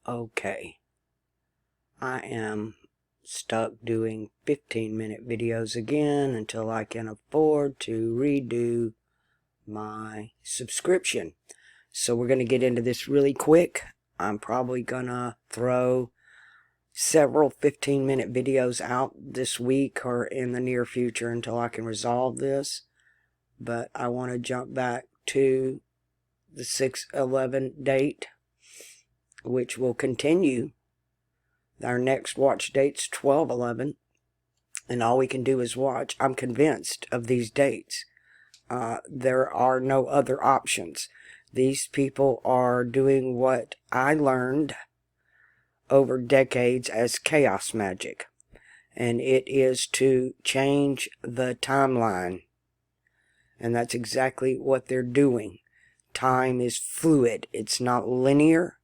Okay, I am stuck doing 15-minute videos again until I can afford to redo my subscription. So we're going to get into this really quick. I'm probably going to throw several 15-minute videos out this week or in the near future until I can resolve this. But I want to jump back to the 6/11 date, which will continue. Our next watch date's 12/11, and all we can do is watch. I'm convinced of these dates. There are no other options. These people are doing what I learned over decades as chaos magic, and it is to change the timeline. And that's exactly what they're doing. Time is fluid. It's not linear.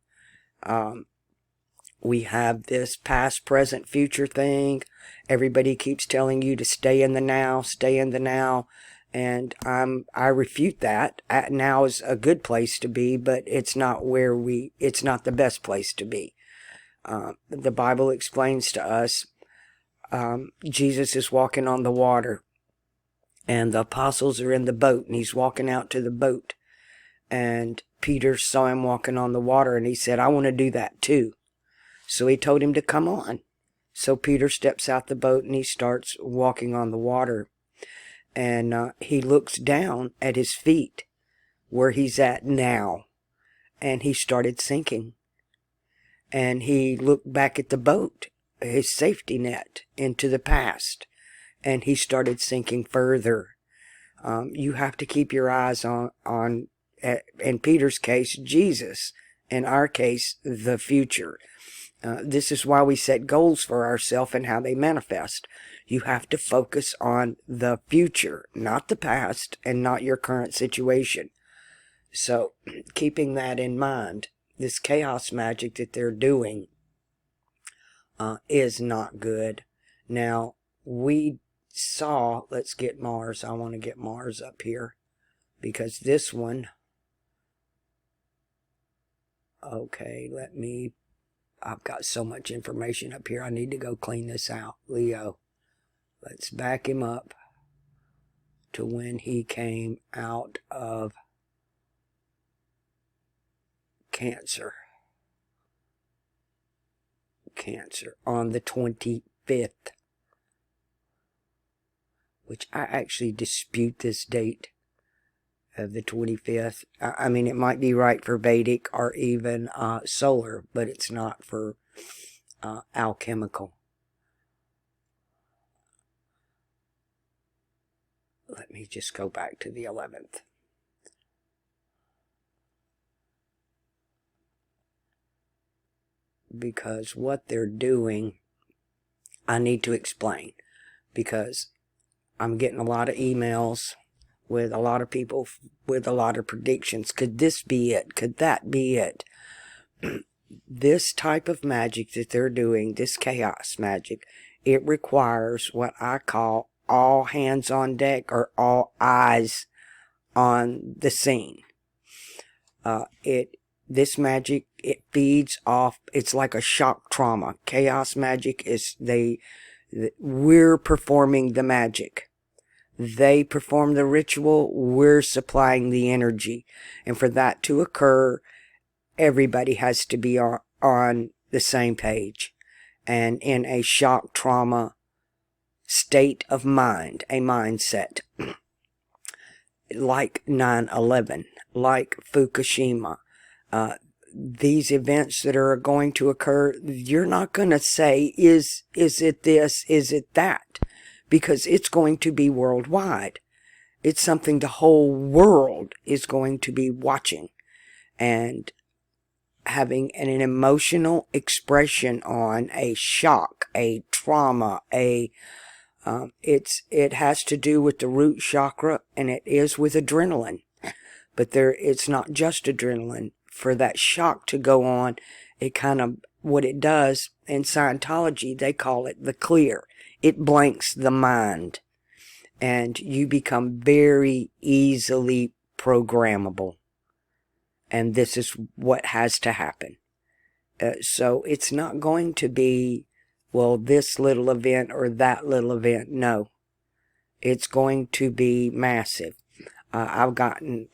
We have this past, present, future thing. Everybody keeps telling you to stay in the now, stay in the now. And I refute that. Now is a good place to be, but it's not it's not the best place to be. The Bible explains to us, Jesus is walking on the water, and the apostles are in the boat, and he's walking out to the boat. And Peter saw him walking on the water, and he said, I want to do that too. So he told him to come on. So Peter steps out the boat, and he starts walking on the water. And he looks down at his feet, where he's at now. And he started sinking. And he looked back at the boat, his safety net, into the past. And he started sinking further. You have to keep your eyes on, in Peter's case, Jesus. In our case, the future. This is why we set goals for ourselves and how they manifest. You have to focus on the future, not the past, and not your current situation. So, keeping that in mind, this chaos magic that they're doing is not good. Now, we saw, let's get Mars. I want to get Mars up here, because this one, okay, I've got so much information up here. I need to go clean this out. Leo, let's back him up to when he came out of Cancer on the 25th, which I actually dispute this date of the 25th. I mean, it might be right for Vedic or even solar, but it's not for alchemical. Let me just go back to the 11th. Because what they're doing, I need to explain. Because I'm getting a lot of emails with a lot of people with a lot of predictions. Could this be it? Could that be it? This type of magic that they're doing, this chaos magic, it requires what I call all hands on deck, or all eyes on the scene. This magic, it feeds off, it's like a shock trauma. Chaos magic is, we're performing the magic. They perform the ritual, we're supplying the energy. And for that to occur, everybody has to be on the same page and in a shock trauma state of mind, a mindset. Like 9/11, like Fukushima. These events that are going to occur, you're not going to say, is it this, is it that? Because it's going to be worldwide. It's something the whole world is going to be watching and having an emotional expression on, a shock, a trauma, it has to do with the root chakra, and it is with adrenaline. But it's not just adrenaline. For that shock to go on, what it does in Scientology, they call it the clear. It blanks the mind, and you become very easily programmable. And this is what has to happen. So it's not going to be, well, this little event or that little event. No, it's going to be massive. I've gotten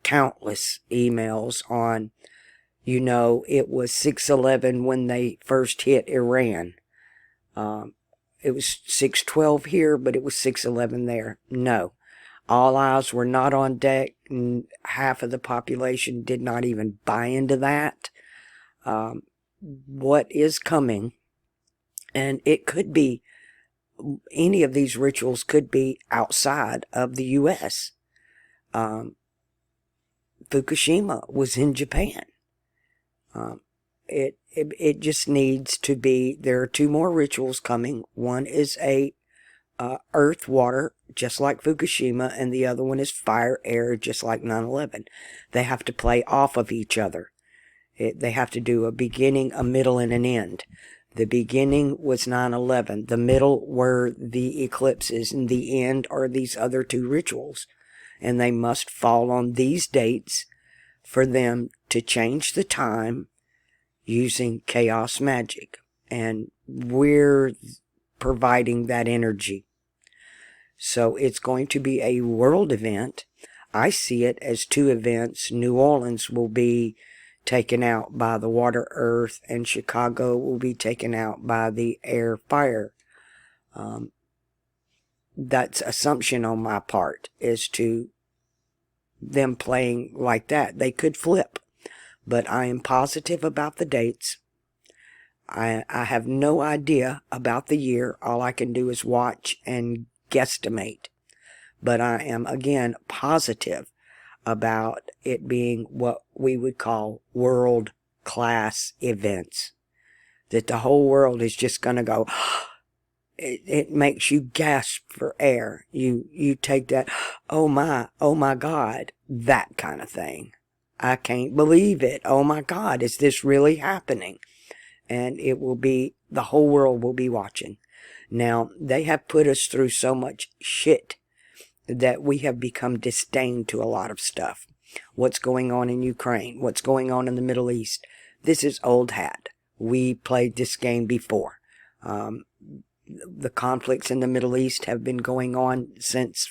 countless emails on, it was 6/11 when they first hit Iran. It was 6/12 here, but it was 6/11 there. No. All eyes were not on deck, and half of the population did not even buy into that. What is coming, and it could be, any of these rituals could be outside of the U.S. Fukushima was in Japan. It just needs to be, there are 2 more rituals coming. One is a earth, water, just like Fukushima, and the other one is fire, air, just like 9/11. They have to play off of each other. They have to do a beginning, a middle, and an end. The beginning was 9/11. The middle were the eclipses, and the end are these other 2 rituals. And they must fall on these dates for them to change the time using chaos magic. And we're providing that energy. So it's going to be a world event. I see it as 2 events. New Orleans will be taken out by the water, earth, and Chicago will be taken out by the air, fire. That's assumption on my part as to them playing like that. They could flip, but I am positive about the dates. I have no idea about the year. All I can do is watch and guesstimate. But I am, again, positive about it being what we would call world-class events. That the whole world is just going to go, it makes you gasp for air. You take that, oh my God, that kind of thing. I can't believe it. Oh my God, is this really happening? And it will be, the whole world will be watching. Now, they have put us through so much shit that we have become disdain to a lot of stuff. What's going on in Ukraine? What's going on in the Middle East? This is old hat. We played this game before. The conflicts in the Middle East have been going on since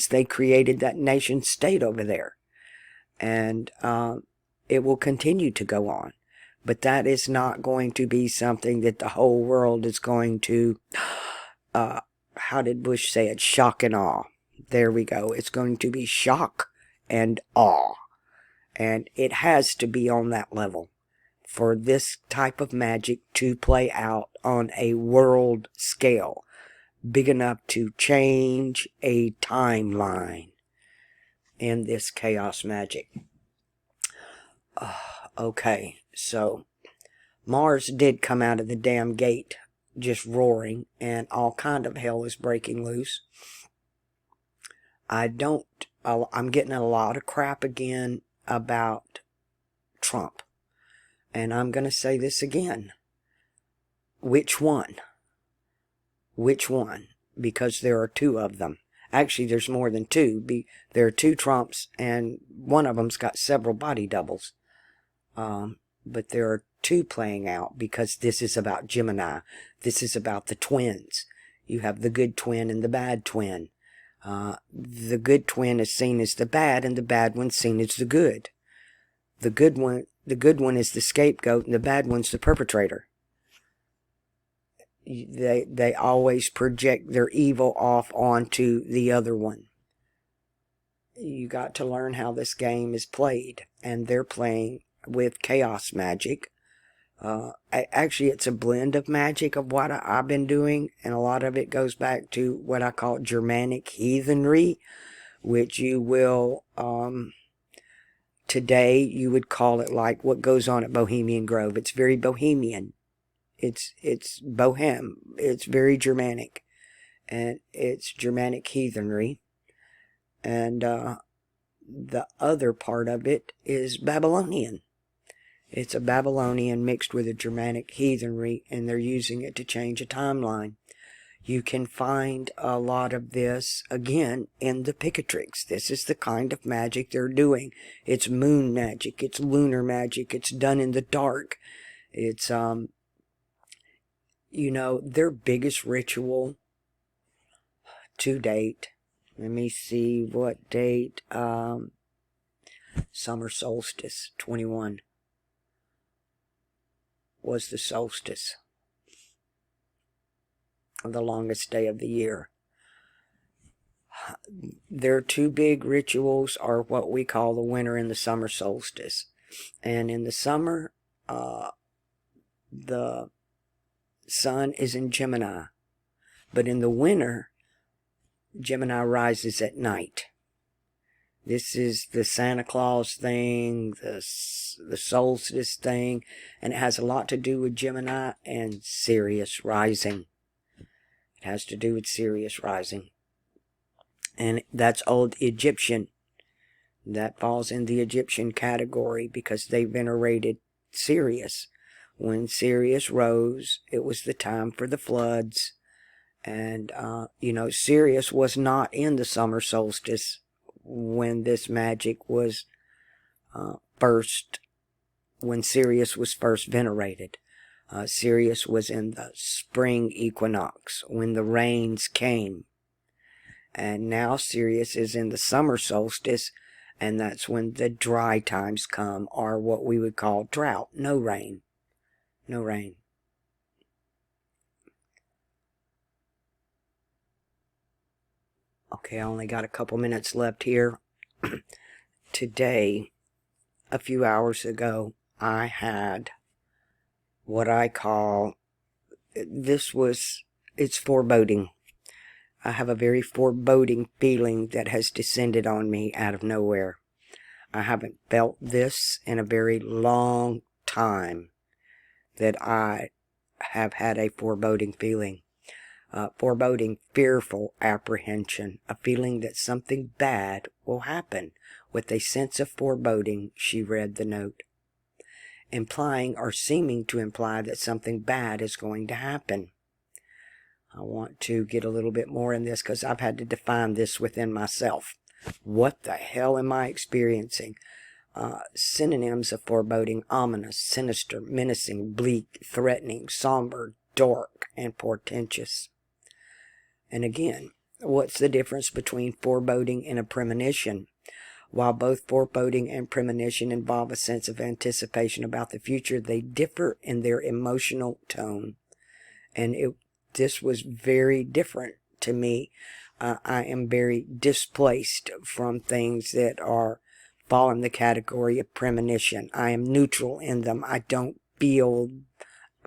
they created that nation state over there. And it will continue to go on. But that is not going to be something that the whole world is going to, how did Bush say it? Shock and awe. There we go. It's going to be shock and awe. And it has to be on that level for this type of magic to play out on a world scale, big enough to change a timeline in this chaos magic. Okay, so Mars did come out of the damn gate just roaring, and all kind of hell is breaking loose. I'm getting a lot of crap again about Trump. And I'm going to say this again. Which one? Which one? Because there are 2 of them. Actually, there's more than 2. There are 2 Trumps, and one of them's got several body doubles. But there are 2 playing out, because this is about Gemini. This is about the twins. You have the good twin and the bad twin. The good twin is seen as the bad, and the bad one's seen as the good. The good one is the scapegoat, and the bad one's the perpetrator. They always project their evil off onto the other one. You got to learn how this game is played, and they're playing with chaos magic. Actually, it's a blend of magic of what I've been doing, and a lot of it goes back to what I call Germanic heathenry, which you will, today you would call it like what goes on at Bohemian Grove. It's very bohemian. It's bohem. It's very Germanic, and it's Germanic heathenry. And the other part of it is Babylonian. It's a Babylonian mixed with a Germanic heathenry, and they're using it to change a timeline. You can find a lot of this, again, in the Picatrix. This is the kind of magic they're doing. It's moon magic. It's lunar magic. It's done in the dark. It's, you know, their biggest ritual to date. Let me see what date. Summer solstice, 21, was the solstice. The longest day of the year. Their two big rituals are what we call the winter and the summer solstice. And in the summer, the sun is in Gemini. But in the winter, Gemini rises at night. This is the Santa Claus thing, the solstice thing, and it has a lot to do with Gemini and Sirius rising. It has to do with Sirius rising. And that's old Egyptian. That falls in the Egyptian category because they venerated Sirius. When Sirius rose, it was the time for the floods. And, you know, Sirius was not in the summer solstice when this magic was when Sirius was first venerated. Sirius was in the spring equinox, when the rains came. And now Sirius is in the summer solstice, and that's when the dry times come, or what we would call drought. No rain. No rain. Okay, I only got a couple minutes left here. Today, a few hours ago, I had what I call, it's foreboding. I have a very foreboding feeling that has descended on me out of nowhere. I haven't felt this in a very long time, that I have had a foreboding feeling. Foreboding, fearful apprehension, a feeling that something bad will happen. With a sense of foreboding, she read the note, implying or seeming to imply that something bad is going to happen. I want to get a little bit more in this because I've had to define this within myself. What the hell am I experiencing? Synonyms of foreboding: ominous, sinister, menacing, bleak, threatening, somber, dark, and portentous. And again, what's the difference between foreboding and a premonition? While both foreboding and premonition involve a sense of anticipation about the future, they differ in their emotional tone. And this was very different to me. I am very displaced from things that fall in the category of premonition. I am neutral in them. I don't feel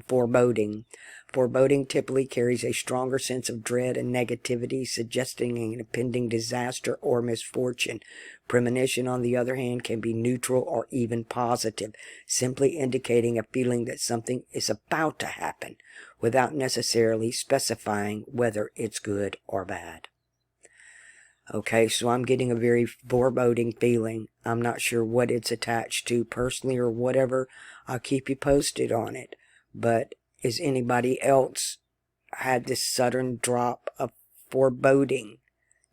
foreboding. Foreboding typically carries a stronger sense of dread and negativity, suggesting an impending disaster or misfortune. Premonition, on the other hand, can be neutral or even positive, simply indicating a feeling that something is about to happen, without necessarily specifying whether it's good or bad. Okay, so I'm getting a very foreboding feeling. I'm not sure what it's attached to personally or whatever. I'll keep you posted on it. But is anybody else had this sudden drop of foreboding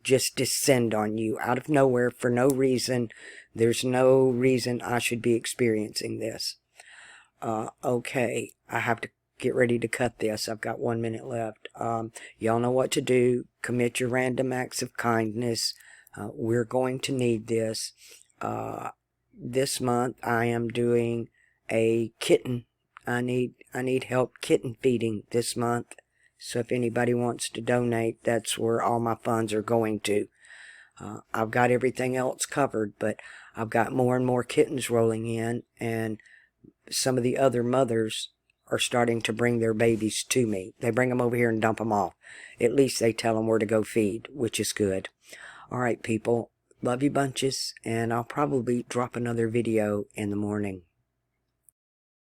just descend on you out of nowhere for no reason? There's no reason I should be experiencing this. Okay, I have to get ready to cut this. I've got 1 minute left. Y'all know what to do. Commit your random acts of kindness. We're going to need this. This month I am doing a kitten. I need help kitten feeding this month. So if anybody wants to donate, that's where all my funds are going to. I've got everything else covered, but I've got more and more kittens rolling in, and some of the other mothers are starting to bring their babies to me. They bring them over here and dump them off. At least they tell them where to go feed, which is good. All right, people. Love you bunches, and I'll probably drop another video in the morning.